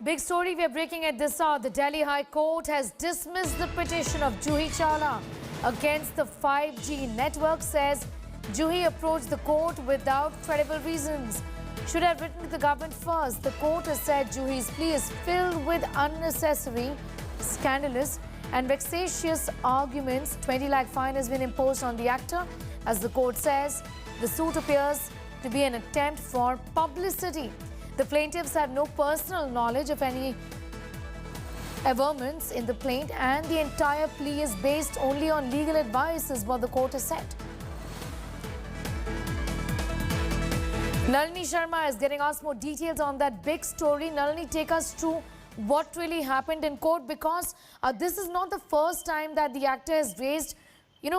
Big story we are breaking at this hour. The Delhi High Court has dismissed the petition of Juhi Chawla against the 5G network. Says Juhi approached the court without credible reasons. Should have written to the government first. The court has said Juhi's plea is filled with unnecessary, scandalous and vexatious arguments. 20 lakh fine has been imposed on the actor. As the court says, the suit appears to be an attempt for publicity. The plaintiffs have no personal knowledge of any averments in the plaint, and the entire plea is based only on legal advice, is what the court has said. Nalini Sharma is getting us more details on that big story. Nalini, take us through what really happened in court, because this is not the first time that the actor has raised,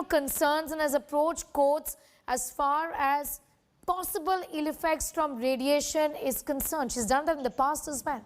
concerns and has approached courts as far as possible ill effects from radiation is concerned. She's done that in the past as well.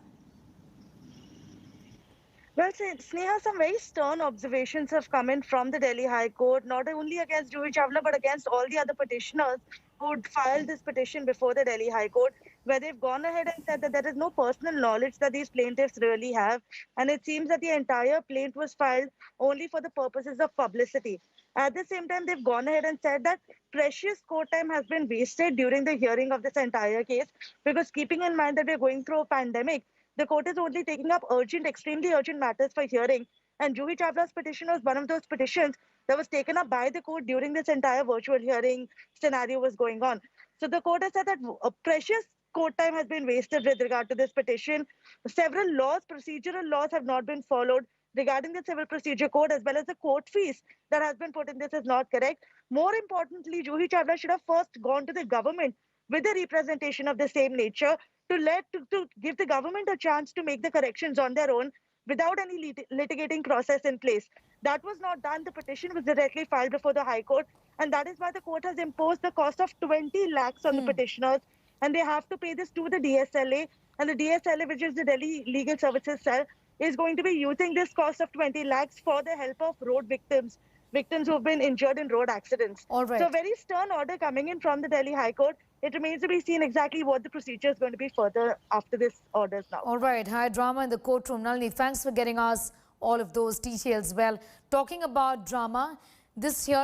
Well, Sneha, some very stern observations have come in from the Delhi High Court, not only against Juhi Chawla, but against all the other petitioners who filed this petition before the Delhi High Court, where they've gone ahead and said that there is no personal knowledge that these plaintiffs really have. And it seems that the entire plaint was filed only for the purposes of publicity. At the same time, they've gone ahead and said that precious court time has been wasted during the hearing of this entire case, because keeping in mind that we're going through a pandemic, the court is only taking up extremely urgent matters for hearing. And Juhi Chawla's petition was one of those petitions that was taken up by the court during this entire virtual hearing scenario was going on. So the court has said that a precious court time has been wasted with regard to this petition. Several procedural laws have not been followed regarding the Civil Procedure Code, as well as the court fees that has been put in this is not correct. More importantly, Juhi Chawla should have first gone to the government with a representation of the same nature to give the government a chance to make the corrections on their own without any litigating process in place. That was not done. The petition was directly filed before the High Court, and that is why the court has imposed the cost of 20 lakhs on the petitioners, and they have to pay this to the DSLA, and the DSLA, which is the Delhi Legal Services Cell, is going to be using this cost of 20 lakhs for the help of road victims who have been injured in road accidents. All right. So very stern order coming in from the Delhi High Court. It remains to be seen exactly what the procedure is going to be further after this orders now. All right. High drama in the courtroom. Nalini, thanks for getting us all of those details. Well, talking about drama, this hearing